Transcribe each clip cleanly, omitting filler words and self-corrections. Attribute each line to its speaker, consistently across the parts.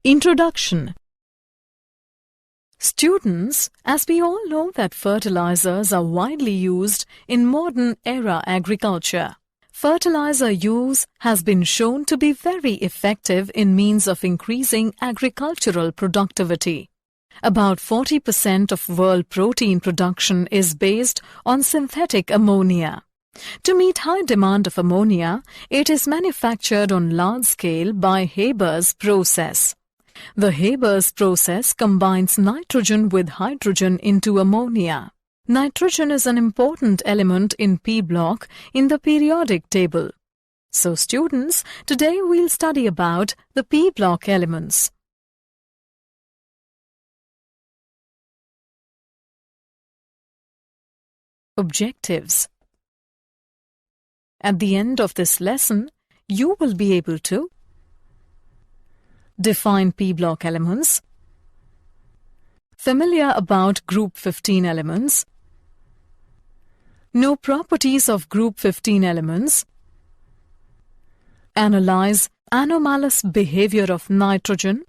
Speaker 1: Introduction. Students, as we all know that fertilizers are widely used in modern era agriculture. Fertilizer use has been shown to be very effective in means of increasing agricultural productivity. About 40% of world protein production is based on synthetic ammonia. To meet high demand of ammonia, it is manufactured on large scale by Haber's process. The Haber's process combines nitrogen with hydrogen into ammonia. Nitrogen is an important element in P block in the periodic table. So students, today we'll study about the P block elements. Objectives. At the end of this lesson, you will be able to define P block elements, familiar about group 15 elements, know properties of group 15 elements, analyze anomalous behavior of nitrogen,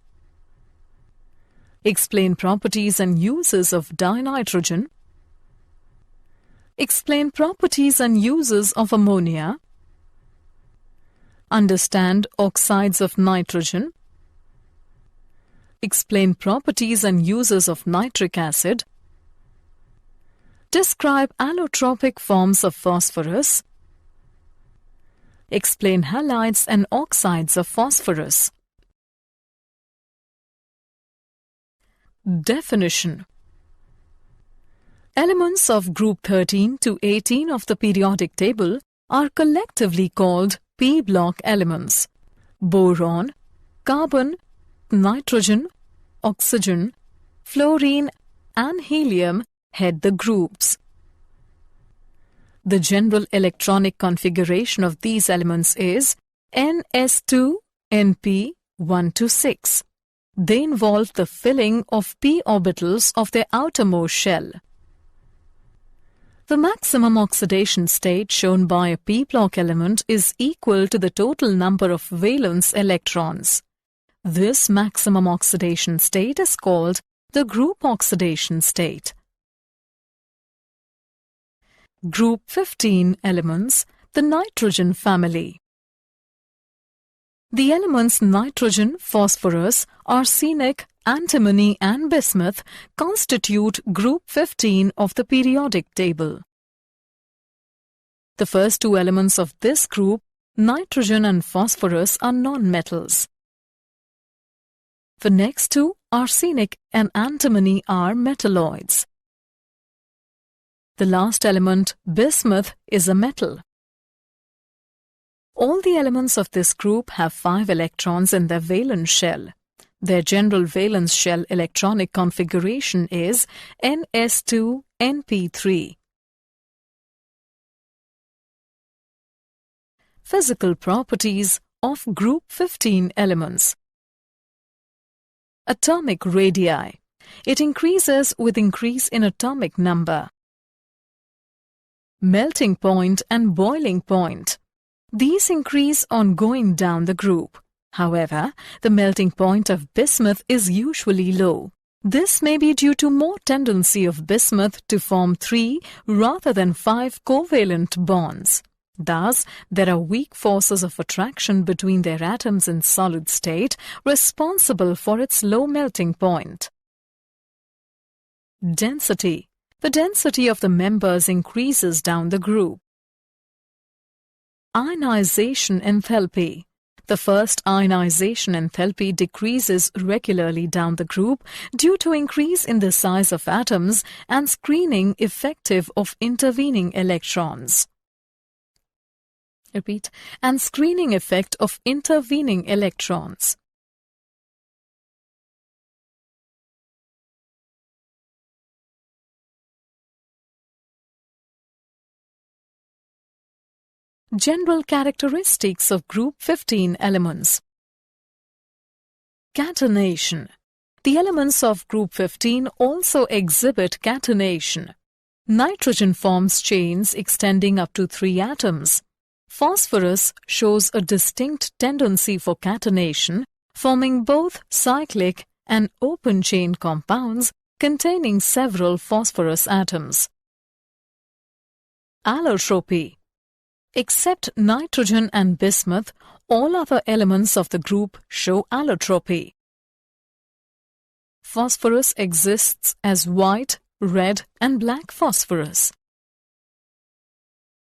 Speaker 1: explain properties and uses of dinitrogen, explain properties and uses of ammonia, understand oxides of nitrogen, explain properties and uses of nitric acid, describe allotropic forms of phosphorus, explain halides and oxides of phosphorus. Definition. Elements of group 13 to 18 of the periodic table are collectively called P block elements. Boron, carbon, nitrogen, oxygen, fluorine and helium head the groups. The general electronic configuration of these elements is Ns2, Np, 1 to 6. They involve the filling of p orbitals of their outermost shell. The maximum oxidation state shown by a P block element is equal to the total number of valence electrons. This maximum oxidation state is called the group oxidation state. Group 15 elements, the nitrogen family. The elements nitrogen, phosphorus, arsenic, antimony and bismuth constitute group 15 of the periodic table. The first two elements of this group, nitrogen and phosphorus, are non-metals. The next two, arsenic and antimony, are metalloids. The last element, bismuth, is a metal. All the elements of this group have 5 electrons in their valence shell. Their general valence shell electronic configuration is Ns2, Np3. Physical properties of group 15 elements. Atomic radii. It increases with increase in atomic number. Melting point and boiling point. These increase on going down the group. However, the melting point of bismuth is usually low. This may be due to more tendency of bismuth to form 3 rather than 5 covalent bonds. Thus, there are weak forces of attraction between their atoms in solid state responsible for its low melting point. Density. The density of the members increases down the group. Ionization enthalpy. The first ionization enthalpy decreases regularly down the group due to increase in the size of atoms and screening effective of intervening electrons. Repeat. And screening effect of intervening electrons. General characteristics of group 15 elements. Catenation. The elements of group 15 also exhibit catenation. Nitrogen forms chains extending up to 3 atoms. Phosphorus shows a distinct tendency for catenation, forming both cyclic and open-chain compounds containing several phosphorus atoms. Allotropy. Except nitrogen and bismuth, all other elements of the group show allotropy. Phosphorus exists as white, red, and black phosphorus.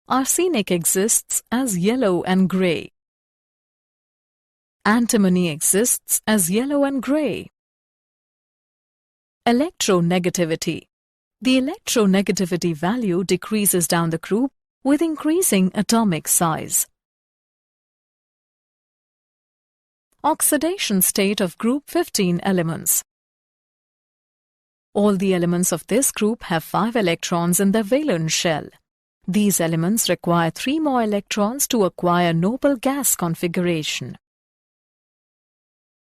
Speaker 1: Arsenic exists as yellow and grey. Antimony exists as yellow and grey. Electronegativity. The electronegativity value decreases down the group with increasing atomic size. Oxidation state of group 15 elements. All the elements of this group have 5 electrons in their valence shell. These elements require 3 more electrons to acquire noble gas configuration.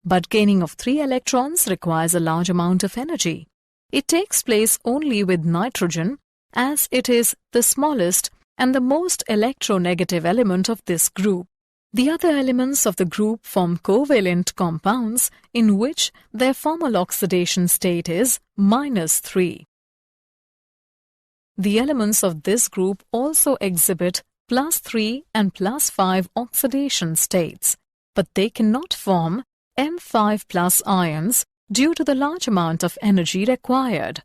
Speaker 1: But gaining of 3 electrons requires a large amount of energy. It takes place only with nitrogen, as it is the smallest and the most electronegative element of this group. The other elements of the group form covalent compounds in which their formal oxidation state is -3. The elements of this group also exhibit +3 and +5 oxidation states, but they cannot form M5+ ions due to the large amount of energy required.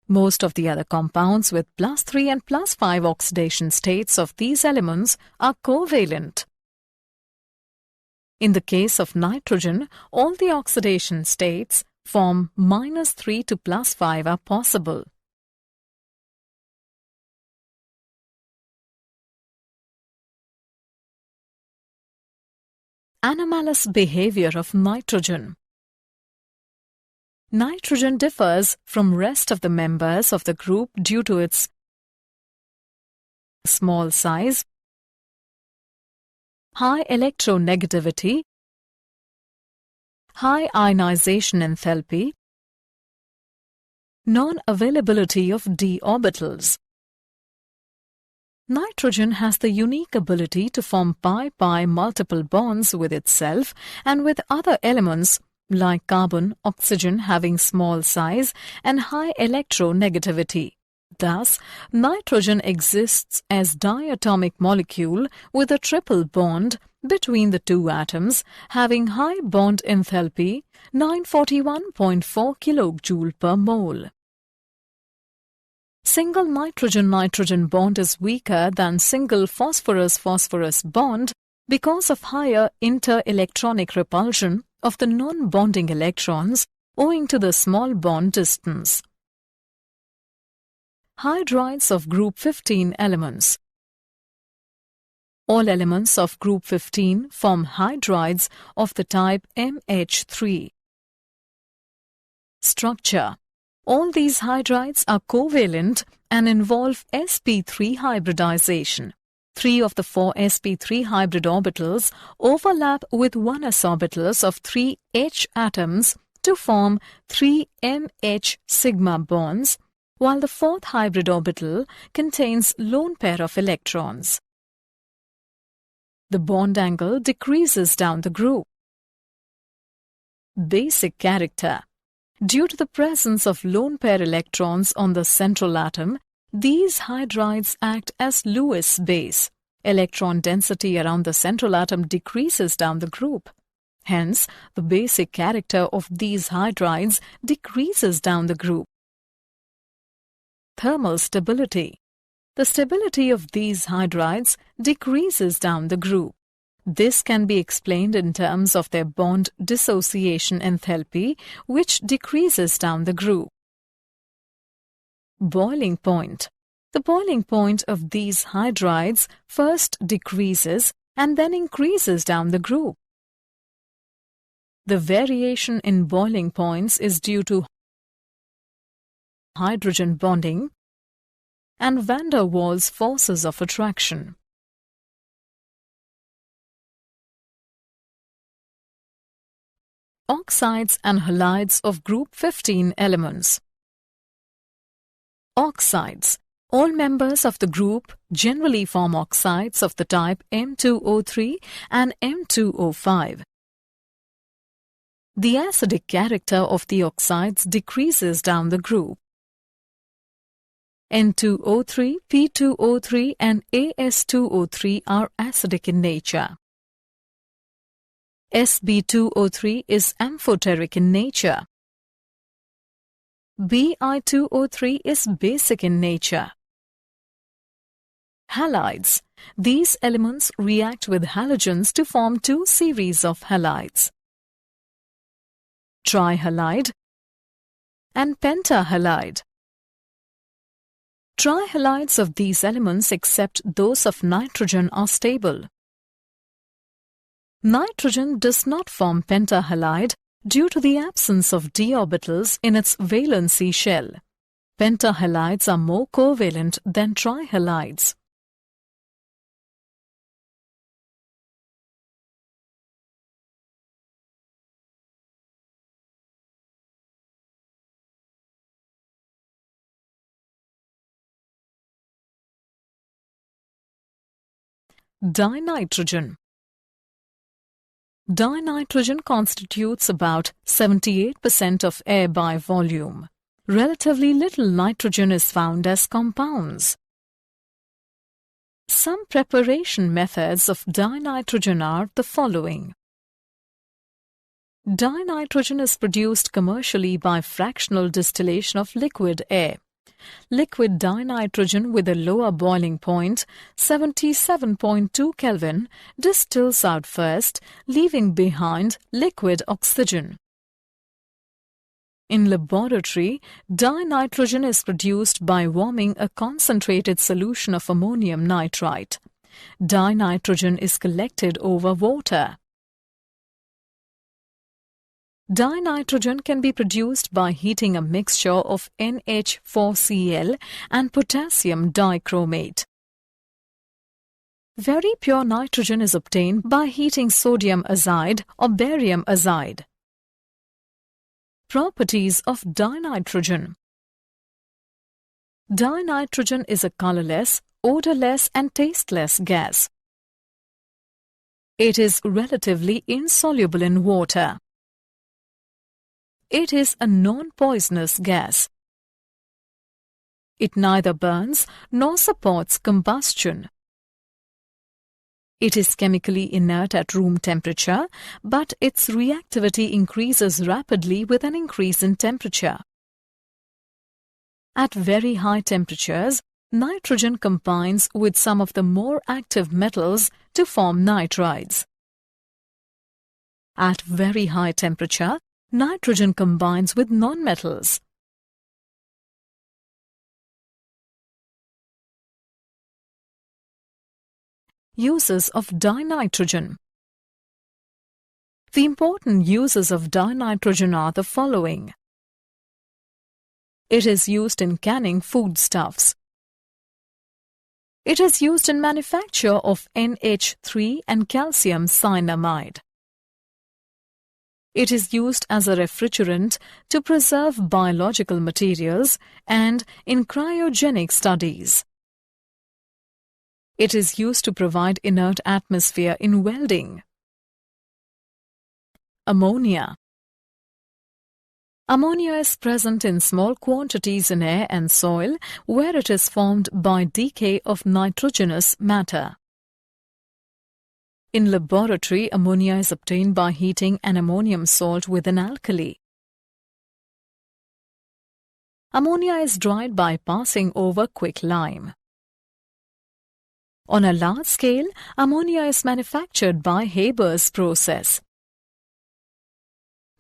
Speaker 1: Most of the other compounds with +3 and +5 oxidation states of these elements are covalent. In the case of nitrogen, all the oxidation states from -3 to +5 are possible. Anomalous behavior of nitrogen. Nitrogen differs from rest of the members of the group due to its small size, high electronegativity, high ionization enthalpy, non-availability of d orbitals. Nitrogen has the unique ability to form pi-pi multiple bonds with itself and with other elements like carbon, oxygen having small size and high electronegativity. Thus, nitrogen exists as diatomic molecule with a triple bond between the two atoms having high bond enthalpy 941.4 kJ per mole. Single nitrogen-nitrogen bond is weaker than single phosphorus-phosphorus bond because of higher inter-electronic repulsion of the non-bonding electrons owing to the small bond distance. Hydrides of group 15 elements. All elements of group 15 form hydrides of the type MH3. Structure. All these hydrides are covalent and involve sp3 hybridization. 3 of the 4 sp3 hybrid orbitals overlap with 1s orbitals of 3 H atoms to form 3 MH sigma bonds, while the 4th hybrid orbital contains lone pair of electrons. The bond angle decreases down the group. Basic character. Due to the presence of lone pair electrons on the central atom, these hydrides act as Lewis base. Electron density around the central atom decreases down the group. Hence, the basic character of these hydrides decreases down the group. Thermal stability. The stability of these hydrides decreases down the group. This can be explained in terms of their bond dissociation enthalpy, which decreases down the group. Boiling point. The boiling point of these hydrides first decreases and then increases down the group. The variation in boiling points is due to hydrogen bonding and van der Waals forces of attraction. Oxides and halides of group 15 elements. Oxides. All members of the group generally form oxides of the type M2O3 and M2O5. the acidic character of the oxides decreases down the group. N2O3, P2O3 and As2O3 are acidic in nature. Sb2O3 is amphoteric in nature. Bi2O3 is basic in nature. Halides. These elements react with halogens to form two series of halides: trihalide and pentahalide. Trihalides of these elements, except those of nitrogen, are stable. Nitrogen does not form pentahalide due to the absence of d orbitals in its valency shell. Pentahalides are more covalent than trihalides. Dinitrogen. Dinitrogen constitutes about 78% of air by volume. Relatively little nitrogen is found as compounds. Some preparation methods of dinitrogen are the following. Dinitrogen is produced commercially by fractional distillation of liquid air. Liquid dinitrogen with a lower boiling point, 77.2 Kelvin, distills out first, leaving behind liquid oxygen. In laboratory, dinitrogen is produced by warming a concentrated solution of ammonium nitrite. Dinitrogen is collected over water. Dinitrogen can be produced by heating a mixture of NH4Cl and potassium dichromate. Very pure nitrogen is obtained by heating sodium azide or barium azide. Properties of dinitrogen. Dinitrogen is a colorless, odorless and tasteless gas. It is relatively insoluble in water. It is a non-poisonous gas. It neither burns nor supports combustion. It is chemically inert at room temperature, but its reactivity increases rapidly with an increase in temperature. At very high temperatures, nitrogen combines with some of the more active metals to form nitrides. At very high temperature, nitrogen combines with nonmetals. Uses of dinitrogen. The important uses of dinitrogen are the following. It is used in canning foodstuffs. It is used in manufacture of NH3 and calcium cyanamide. It is used as a refrigerant to preserve biological materials and in cryogenic studies. It is used to provide inert atmosphere in welding. Ammonia. Ammonia is present in small quantities in air and soil where it is formed by decay of nitrogenous matter. In laboratory, ammonia is obtained by heating an ammonium salt with an alkali. Ammonia is dried by passing over quicklime. On a large scale, ammonia is manufactured by Haber's process.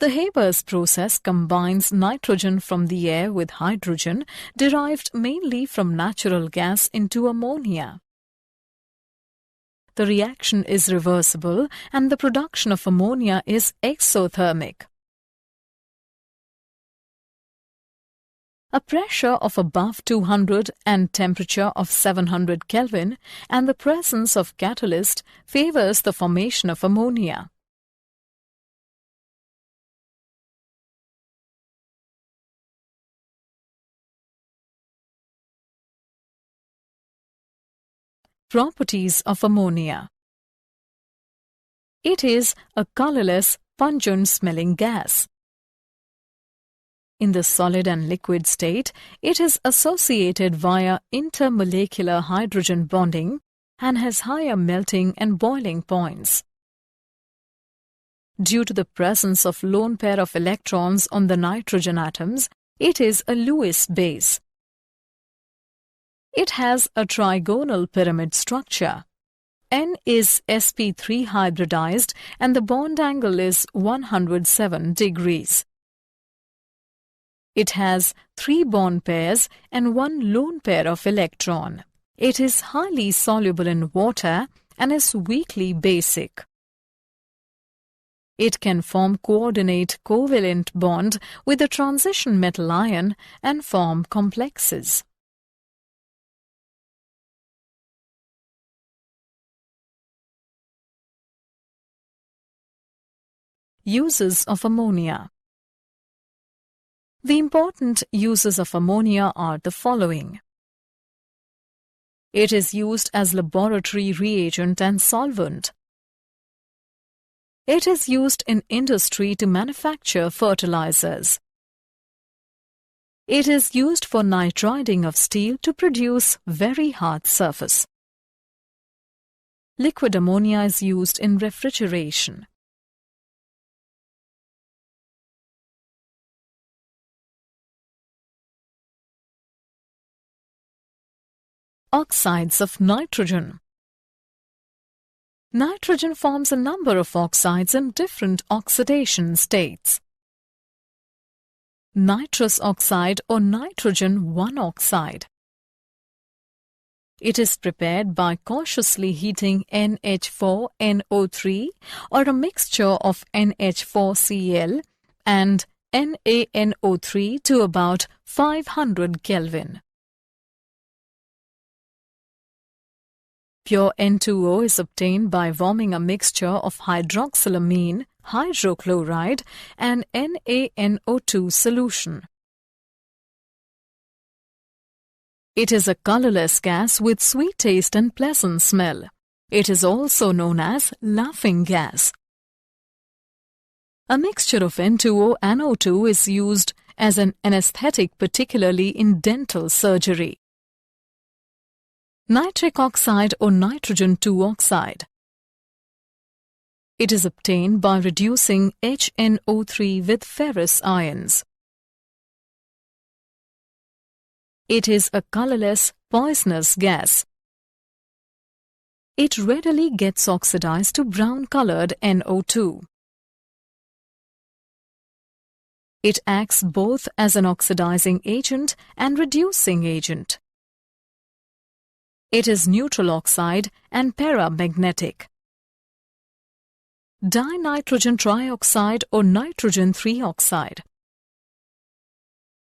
Speaker 1: The Haber's process combines nitrogen from the air with hydrogen derived mainly from natural gas into ammonia. The reaction is reversible and the production of ammonia is exothermic. A pressure of above 200 and temperature of 700 Kelvin and the presence of catalyst favors the formation of ammonia. Properties of ammonia. It is a colorless, pungent-smelling gas. In the solid and liquid state, it is associated via intermolecular hydrogen bonding and has higher melting and boiling points. Due to the presence of lone pair of electrons on the nitrogen atoms, it is a Lewis base. It has a trigonal pyramid structure. N is sp3 hybridized and the bond angle is 107 degrees. It has 3 bond pairs and 1 lone pair of electron. It is highly soluble in water and is weakly basic. It can form coordinate covalent bond with the transition metal ion and form complexes. Uses of ammonia. The important uses of ammonia are the following. It is used as laboratory reagent and solvent. It is used in industry to manufacture fertilizers. It is used for nitriding of steel to produce very hard surface. Liquid ammonia is used in refrigeration. Oxides of nitrogen. Nitrogen forms a number of oxides in different oxidation states. Nitrous oxide or nitrogen 1 oxide. It is prepared by cautiously heating NH4NO3 or a mixture of NH4Cl and NaNO3 to about 500 Kelvin. Pure N2O is obtained by warming a mixture of hydroxylamine, hydrochloride and NaNO2 solution. It is a colorless gas with sweet taste and pleasant smell. It is also known as laughing gas. A mixture of N2O and O2 is used as an anesthetic, particularly in dental surgery. Nitric oxide or nitrogen 2 oxide. It is obtained by reducing HNO3 with ferrous ions. It is a colorless, poisonous gas. It readily gets oxidized to brown-colored NO2. It acts both as an oxidizing agent and reducing agent. It is neutral oxide and paramagnetic. Dinitrogen trioxide or nitrogen 3 oxide.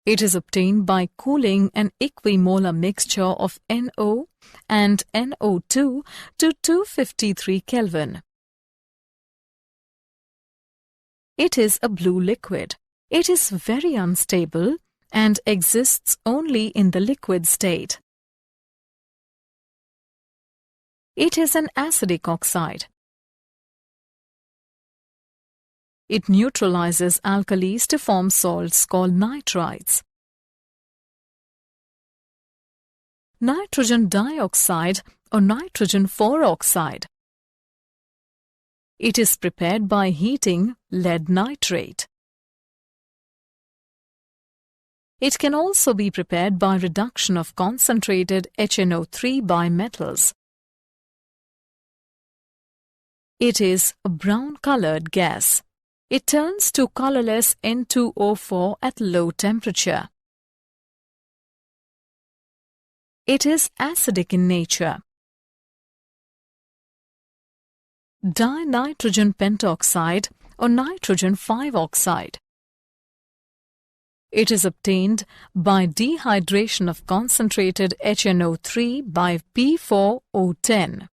Speaker 1: It is obtained by cooling an equimolar mixture of NO and NO2 to 253 Kelvin. It is a blue liquid. It is very unstable and exists only in the liquid state. It is an acidic oxide. It neutralizes alkalis to form salts called nitrites. Nitrogen dioxide or nitrogen 4 oxide. It is prepared by heating lead nitrate. It can also be prepared by reduction of concentrated HNO3 bimetals. It is a brown-colored gas. It turns to colorless N2O4 at low temperature. It is acidic in nature. Dinitrogen pentoxide or nitrogen 5 oxide. It is obtained by dehydration of concentrated HNO3 by P4O10.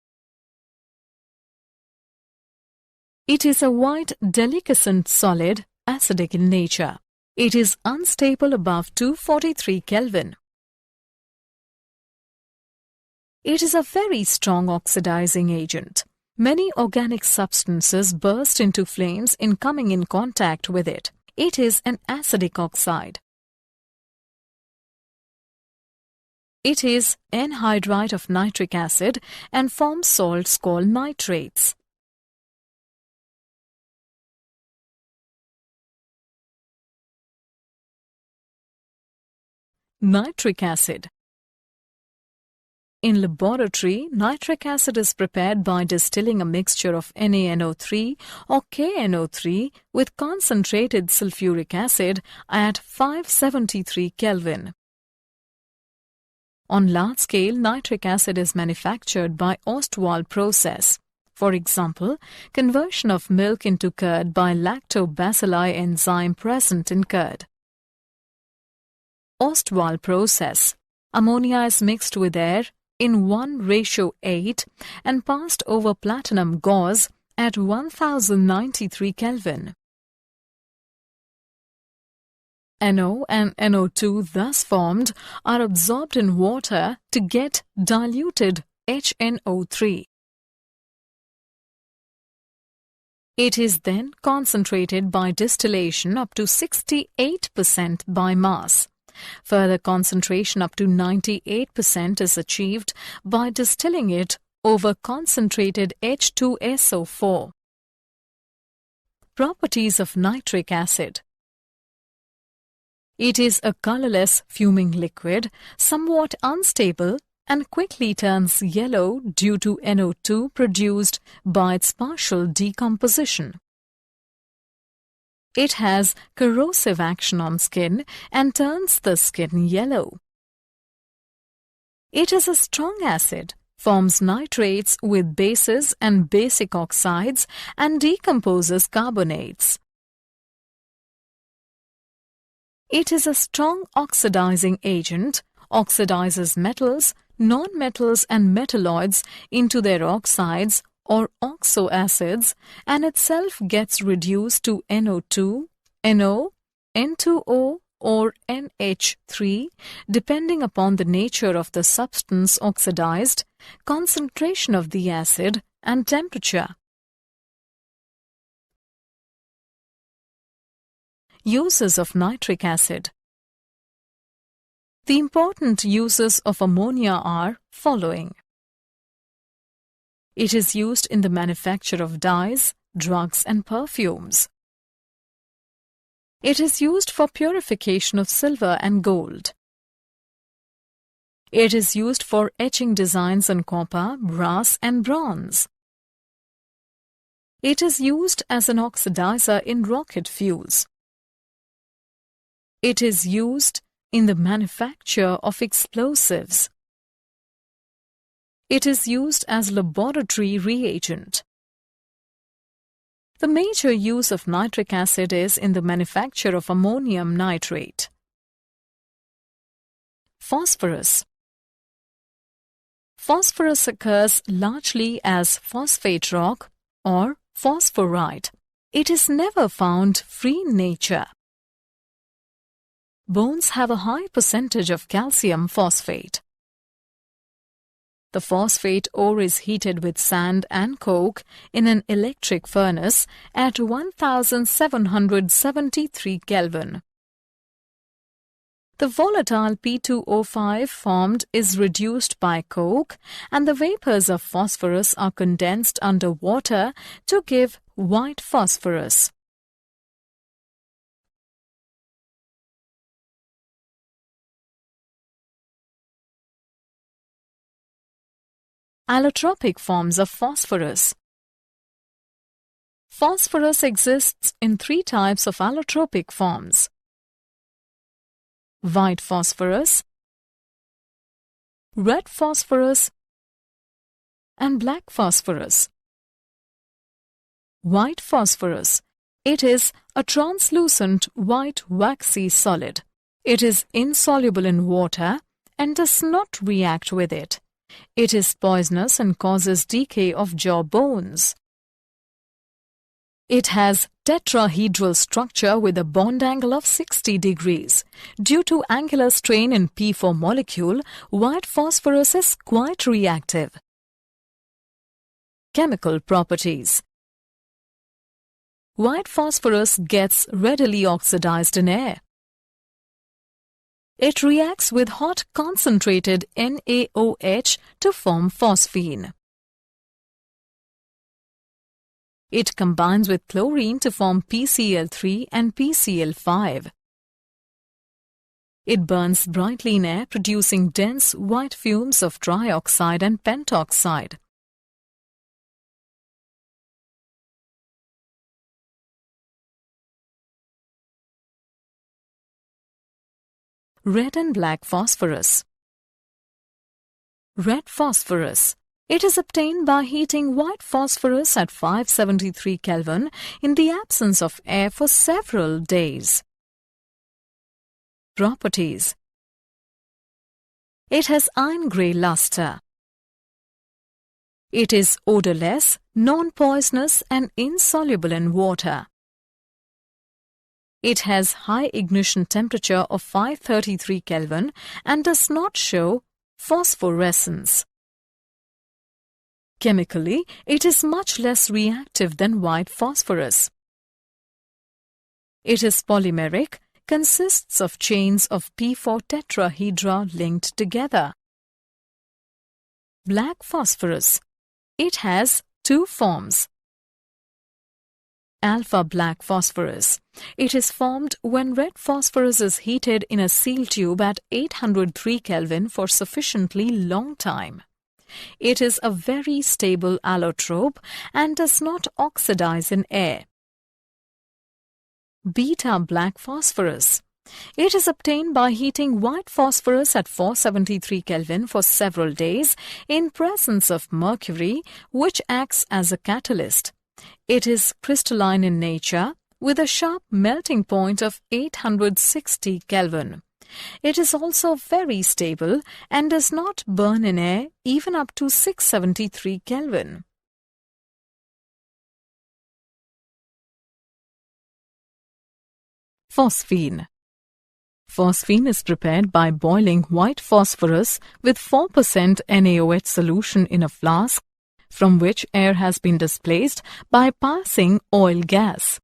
Speaker 1: It is a white, delicescent solid, acidic in nature. It is unstable above 243 Kelvin. It is a very strong oxidizing agent. Many organic substances burst into flames in coming in contact with it. It is an acidic oxide. It is anhydride of nitric acid and forms salts called nitrates. Nitric acid. In laboratory, nitric acid is prepared by distilling a mixture of NaNO3 or KNO3 with concentrated sulfuric acid at 573 Kelvin. On large scale, nitric acid is manufactured by Ostwald process. For example, conversion of milk into curd by lactobacilli enzyme present in curd. Ostwald process. Ammonia is mixed with air in 1:8 and passed over platinum gauze at 1093 Kelvin. NO and NO2 thus formed are absorbed in water to get diluted HNO3. It is then concentrated by distillation up to 68% by mass. Further concentration up to 98% is achieved by distilling it over concentrated H2SO4. Properties of nitric acid. It is a colorless fuming liquid, somewhat unstable and quickly turns yellow due to NO2 produced by its partial decomposition. It has corrosive action on skin and turns the skin yellow. It is a strong acid, forms nitrates with bases and basic oxides and decomposes carbonates. It is a strong oxidizing agent, oxidizes metals, non-metals and metalloids into their oxides or oxoacids and itself gets reduced to NO2, NO, N2O or NH3 depending upon the nature of the substance oxidized, concentration of the acid and temperature. Uses of nitric acid. The important uses of ammonia are following. It is used in the manufacture of dyes, drugs and perfumes. It is used for purification of silver and gold. It is used for etching designs on copper, brass and bronze. It is used as an oxidizer in rocket fuels. It is used in the manufacture of explosives. It is used as laboratory reagent. The major use of nitric acid is in the manufacture of ammonium nitrate. Phosphorus. Phosphorus occurs largely as phosphate rock or phosphorite. It is never found free in nature. Bones have a high percentage of calcium phosphate. The phosphate ore is heated with sand and coke in an electric furnace at 1773 Kelvin. The volatile P2O5 formed is reduced by coke and the vapors of phosphorus are condensed under water to give white phosphorus. Allotropic forms of phosphorus. Phosphorus exists in three types of allotropic forms: white phosphorus, red phosphorus, and black phosphorus. White phosphorus. It is a translucent white waxy solid. It is insoluble in water and does not react with it. It is poisonous and causes decay of jaw bones. It has tetrahedral structure with a bond angle of 60 degrees. Due to angular strain in P4 molecule, white phosphorus is quite reactive. Chemical properties. White phosphorus gets readily oxidized in air. It reacts with hot concentrated NaOH to form phosphine. It combines with chlorine to form PCl3 and PCl5. It burns brightly in air, producing dense white fumes of trioxide and pentoxide. Red and black phosphorus. Red phosphorus. It is obtained by heating white phosphorus at 573 Kelvin in the absence of air for several days. Properties. It has iron-grey luster. It is odorless, non-poisonous and insoluble in water. It has high ignition temperature of 533 Kelvin and does not show phosphorescence. Chemically, it is much less reactive than white phosphorus. It is polymeric, consists of chains of P4 tetrahedra linked together. Black phosphorus. It has two forms. Alpha black phosphorus. It is formed when red phosphorus is heated in a seal tube at 803 Kelvin for sufficiently long time. It is a very stable allotrope and does not oxidize in air. Beta black phosphorus. It is obtained by heating white phosphorus at 473 Kelvin for several days in presence of mercury, which acts as a catalyst. It is crystalline in nature with a sharp melting point of 860 Kelvin. It is also very stable and does not burn in air even up to 673 Kelvin. Phosphine. Phosphine is prepared by boiling white phosphorus with 4% NaOH solution in a flask from which air has been displaced by passing oil gas.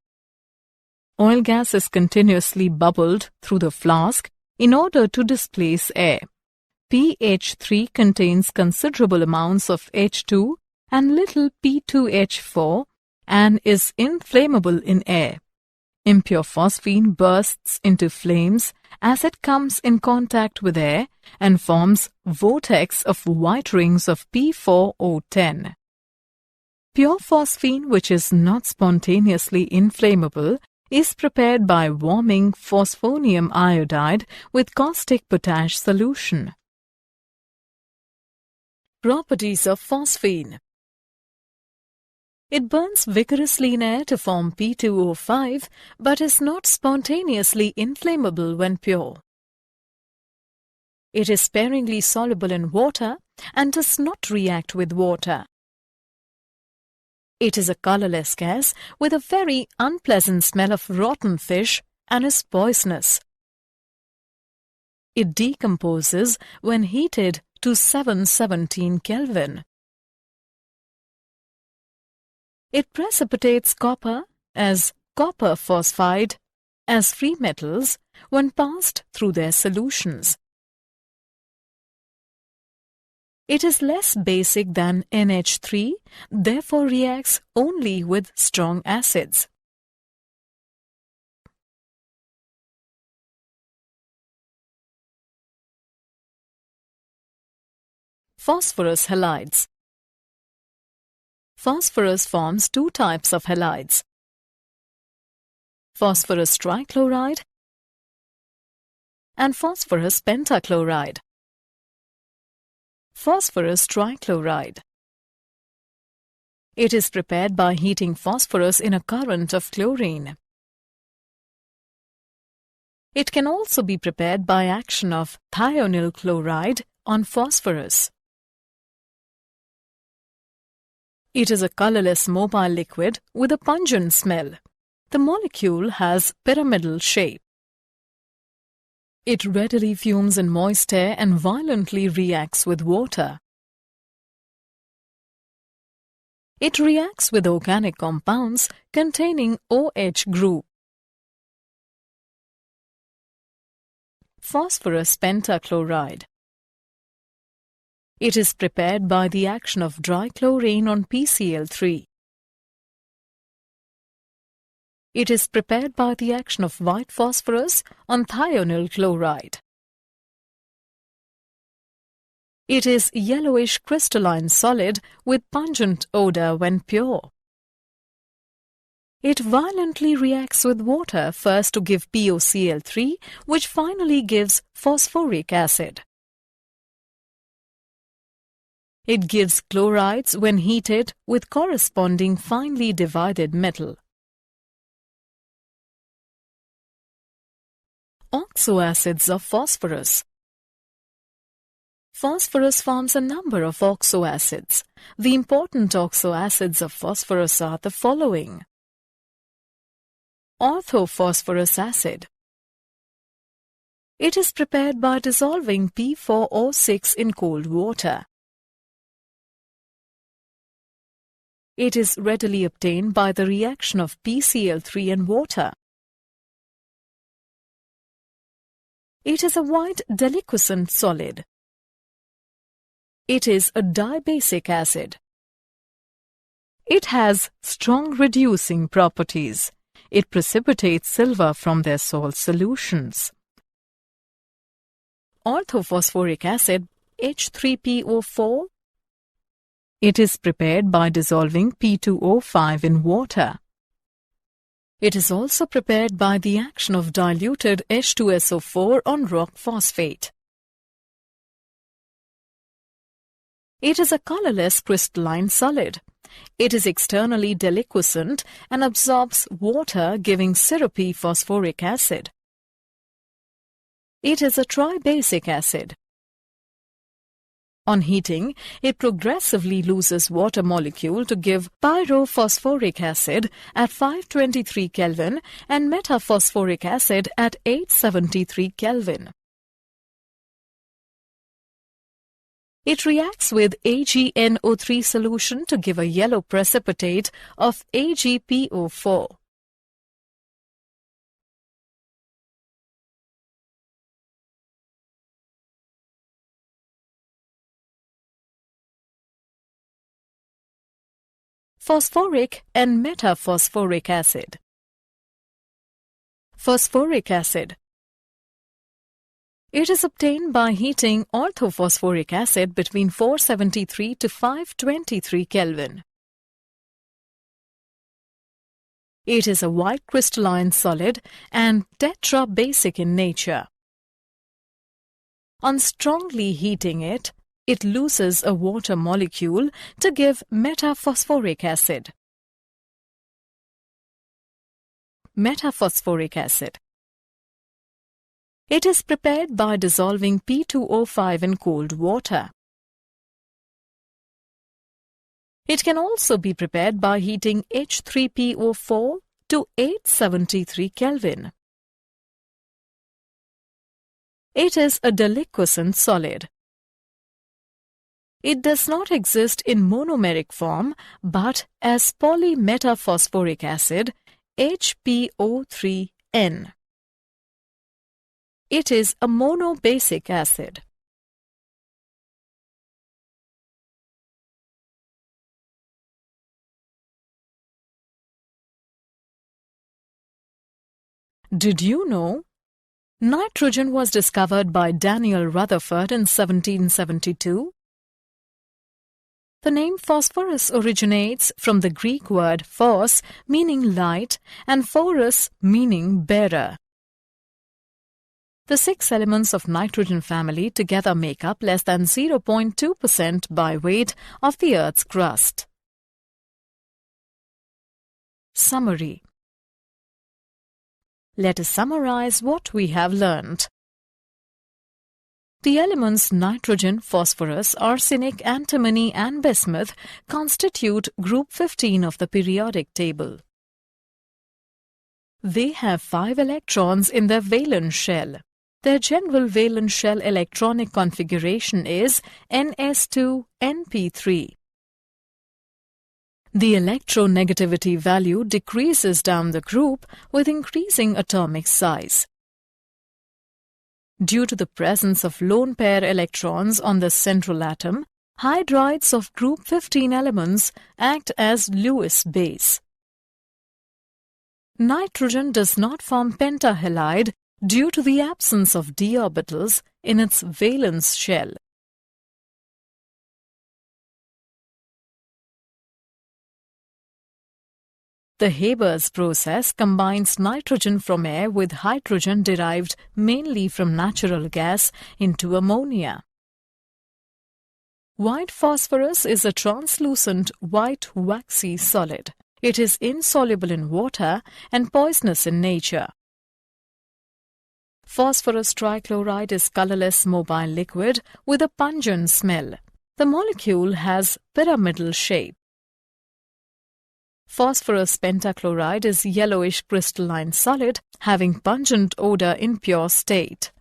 Speaker 1: Oil gas is continuously bubbled through the flask in order to displace air. pH3 contains considerable amounts of H2 and little P2H4 and is inflammable in air. Impure phosphine bursts into flames as it comes in contact with air and forms vortex of white rings of P4O10. Pure phosphine, which is not spontaneously inflammable, is prepared by warming phosphonium iodide with caustic potash solution. Properties of phosphine. It burns vigorously in air to form P2O5 but is not spontaneously inflammable when pure. It is sparingly soluble in water and does not react with water. It is a colorless gas with a very unpleasant smell of rotten fish and is poisonous. It decomposes when heated to 717 Kelvin. It precipitates copper as copper phosphide as free metals when passed through their solutions. It is less basic than NH3, therefore reacts only with strong acids. Phosphorus halides. Phosphorus forms two types of halides: phosphorus trichloride and phosphorus pentachloride. Phosphorus trichloride. It is prepared by heating phosphorus in a current of chlorine. It can also be prepared by action of thionyl chloride on phosphorus. It is a colorless mobile liquid with a pungent smell. The molecule has pyramidal shape. It readily fumes in moist air and violently reacts with water. It reacts with organic compounds containing OH group. Phosphorus pentachloride. It is prepared by the action of dichlorane on PCl3. It is prepared by the action of white phosphorus on thionyl chloride. It is yellowish crystalline solid with pungent odor when pure. It violently reacts with water first to give POCl3, which finally gives phosphoric acid. It gives chlorides when heated with corresponding finely divided metal. Oxoacids of phosphorus. Phosphorus forms a number of oxoacids. The important oxoacids of phosphorus are the following. Orthophosphorus acid. It is prepared by dissolving P4O6 in cold water. It is readily obtained by the reaction of PCl3 and water. It is a white deliquescent solid. It is a dibasic acid. It has strong reducing properties. It precipitates silver from their salt solutions. Orthophosphoric acid, H3PO4. It is prepared by dissolving P2O5 in water. It is also prepared by the action of diluted H2SO4 on rock phosphate. It is a colorless crystalline solid. It is externally deliquescent and absorbs water, giving syrupy phosphoric acid. It is a tribasic acid. On heating, it progressively loses water molecule to give pyrophosphoric acid at 523 Kelvin and metaphosphoric acid at 873 Kelvin. It reacts with AgNO3 solution to give a yellow precipitate of AgPO4. Phosphoric and metaphosphoric acid. Phosphoric acid. It is obtained by heating orthophosphoric acid between 473 to 523 Kelvin. It is a white crystalline solid and tetrabasic in nature. On strongly heating it, it loses a water molecule to give metaphosphoric acid. Metaphosphoric acid. It is prepared by dissolving P2O5 in cold water. It can also be prepared by heating H3PO4 to 873 Kelvin. It is a deliquescent solid. It does not exist in monomeric form but as polymetaphosphoric acid HPO3N. It is a monobasic acid. Did you know? Nitrogen was discovered by Daniel Rutherford in 1772. The name phosphorus originates from the Greek word phos, meaning light, and phorus, meaning bearer. The 6 elements of nitrogen family together make up less than 0.2% by weight of the Earth's crust. Summary. Let us summarize what we have learnt. The elements nitrogen, phosphorus, arsenic, antimony and bismuth constitute group 15 of the periodic table. They have 5 electrons in their valence shell. Their general valence shell electronic configuration is Ns2np3. The electronegativity value decreases down the group with increasing atomic size. Due to the presence of lone pair electrons on the central atom, hydrides of group 15 elements act as Lewis base. Nitrogen does not form pentahalide due to the absence of d orbitals in its valence shell. The Haber's process combines nitrogen from air with hydrogen derived mainly from natural gas into ammonia. White phosphorus is a translucent white waxy solid. It is insoluble in water and poisonous in nature. Phosphorus trichloride is colorless mobile liquid with a pungent smell. The molecule has pyramidal shape. Phosphorus pentachloride is yellowish crystalline solid having pungent odor in pure state.